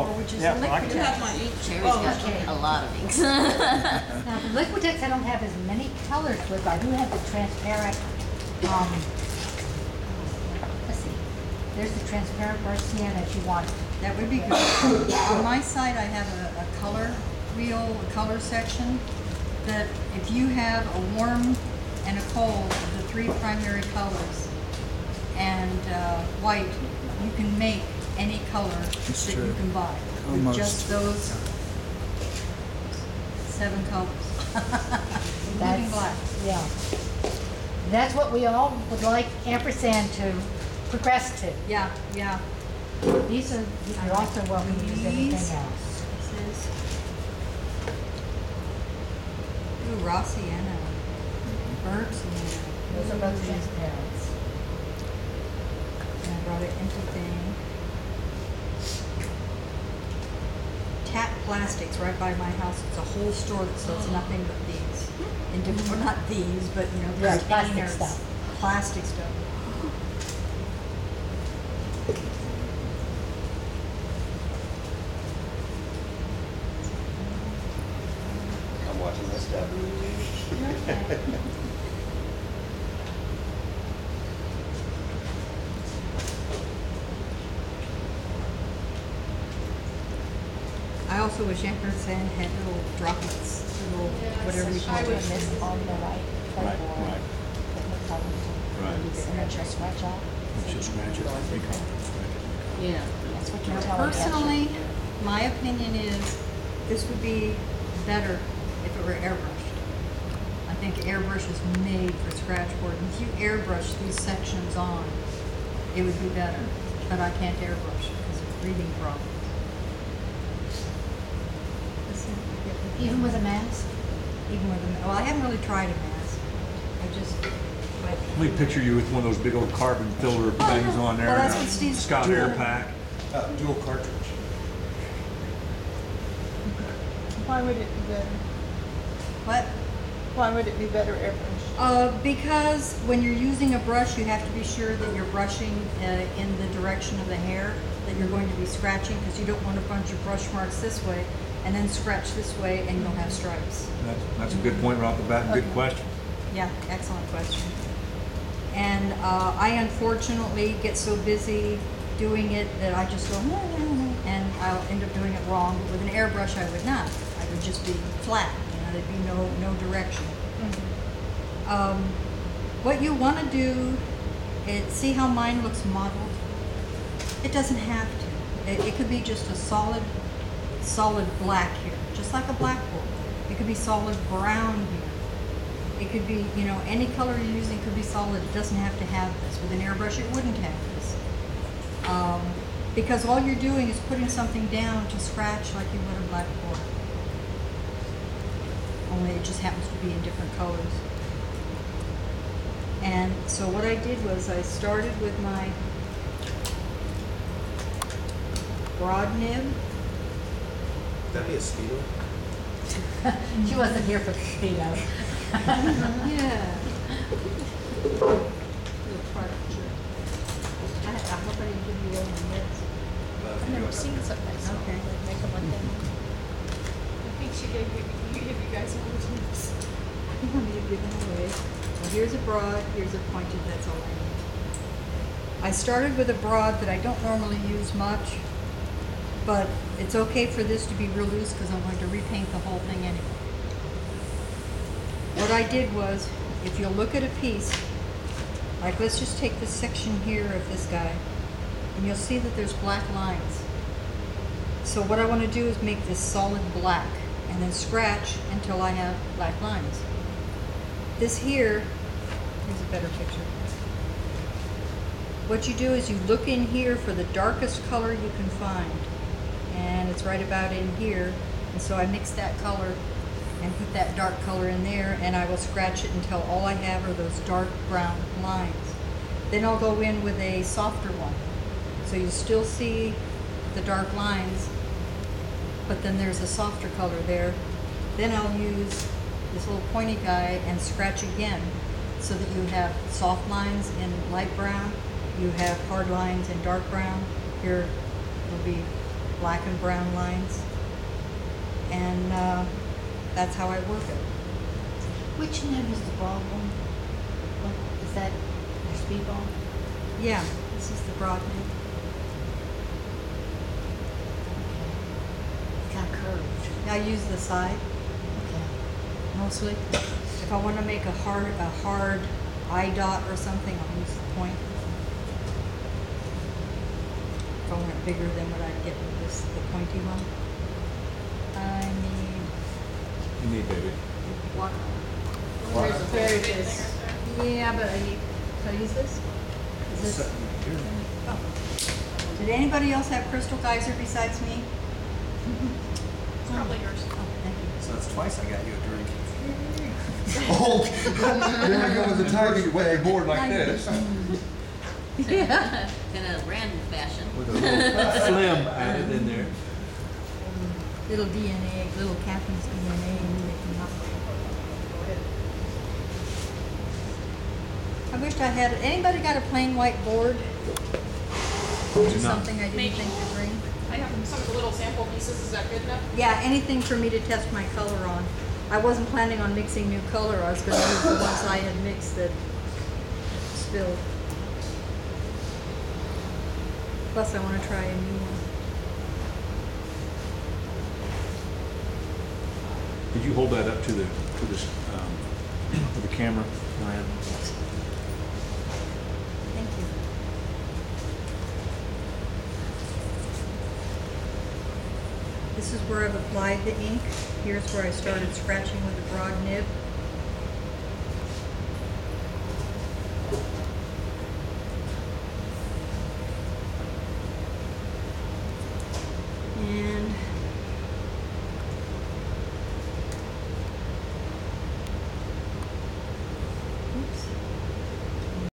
which is yeah, the well, I can- Liquitex. Cherry's got a lot of inks. Now, the Liquitex, I don't have as many colors with, but I do have the transparent, let's see, there's the transparent brush sienna if you want. That would be good. On my side, I have a color wheel, a color section, that if you have a warm and a cold, the three primary colors, and white, you can make any color that you can buy with Almost. just those 7 colors, including black. Yeah. That's what we all would like ampersand to progress to. Yeah, yeah. These are, you're also welcome to use anything These. else. This is, ooh, raw sienna, burnt sienna. Those are both transparents. And I brought it into thing. Tap Plastics right by my house. It's a whole store that sells nothing but these. In different, well, not these, but you know, Yeah, plastic containers, stuff. Plastic stuff. I'm watching this stuff. I also wish ampersand had little droplets, little whatever you call I it. wish This on the right, Right, playboard, right. put the colors Right. and then just scratch off. Just scratch it, recall. Yeah. That's what you're Now, telling me. personally, my opinion is this would be better if it were airbrushed. I think airbrush is made for Scratchboard. If you airbrush these sections on, it would be better. But I can't airbrush because of breathing problems. Even with a mask? Even with a, well, I haven't really tried a mask. I just, but, Let me picture you with one of those big old carbon filter things on there. Well, that's and what a Steve's Scott doing. Air Pack. Dual cartridge. Why would it be better? what? Why would it be better airbrush? Because when you're using a brush, you have to be sure that you're brushing in the direction of the hair that you're going to be scratching, because you don't want a bunch of brush marks this way and then scratch this way and you'll have stripes. That's a good point right off the bat, and good Okay. question. Yeah, excellent question. And I unfortunately get so busy doing it that I just go, "No, no, no," and I'll end up doing it wrong. But with an airbrush, I would not. I would just be flat. You know, there'd be no direction. What you want to do is see how mine looks modeled. It doesn't have to. It could be just a solid black here, just like a blackboard. It could be solid brown here. It could be, you know, any color you're using could be solid. It doesn't have to have this. With an airbrush, it wouldn't have this. Because all you're doing is putting something down to scratch like you would a blackboard. Only it just happens to be in different colors. And so what I did was I started with my broad nib. That'd be a Speedo. She wasn't here for the speedo. Yeah. Little product shirt. I hope I didn't give you all my notes. I've never seen something like that. Okay. Like make them like that. I think she gave you guys all the tips. I don't want me to give them away. Well, here's a broad, here's a pointed, that's all I need. I started with a broad that I don't normally use much, but it's okay for this to be real loose because I'm going to repaint the whole thing anyway. What I did was, if you'll look at a piece, like let's just take this section here of this guy, and you'll see that there's black lines. So what I want to do is make this solid black, and then scratch until I have black lines. This here, here's a better picture. What you do is you look in here for the darkest color you can find, and it's right about in here, and so I mix that color and put that dark color in there, and I will scratch it until all I have are those dark brown lines. Then I'll go in with a softer one, so you still see the dark lines, but then there's a softer color there. Then I'll use this little pointy guy and scratch again, so that you have soft lines in light brown, you have hard lines in dark brown. Here it'll be black and brown lines. And that's how I work it. Which nib is the broad one? What, is that your speedball? Yeah, this is the broad nib. It's kind of curved. I use the side Okay. mostly. If I want to make a hard eye dot or something, I'll use the point. If I want it bigger than what I'd get with this, the pointy one. I need You need, baby. one. There's a There it big is. thing right there. Yeah, but I need, can I use this? Is this? Oh. Did anybody else have crystal geyser besides me? It's probably yours. Oh, thank you. So that's twice I got you a drink. Oh, there we go with the timing. Wet board like this. Yeah. In a random fashion. With a little phlegm added in there. Little DNA, little Catherine's DNA making up. I wished I had, anybody got a plain white board? Do not. Something I didn't Maybe. think to bring? I have some of the little sample pieces. Is that good enough? Yeah, anything for me to test my color on. I wasn't planning on mixing new color. I was going to use the ones I had mixed that spilled. Plus, I want to try a new one. Did you hold that up to the camera, Ryan? Thank you. This is where I've applied the ink. Here's where I started scratching with a broad nib.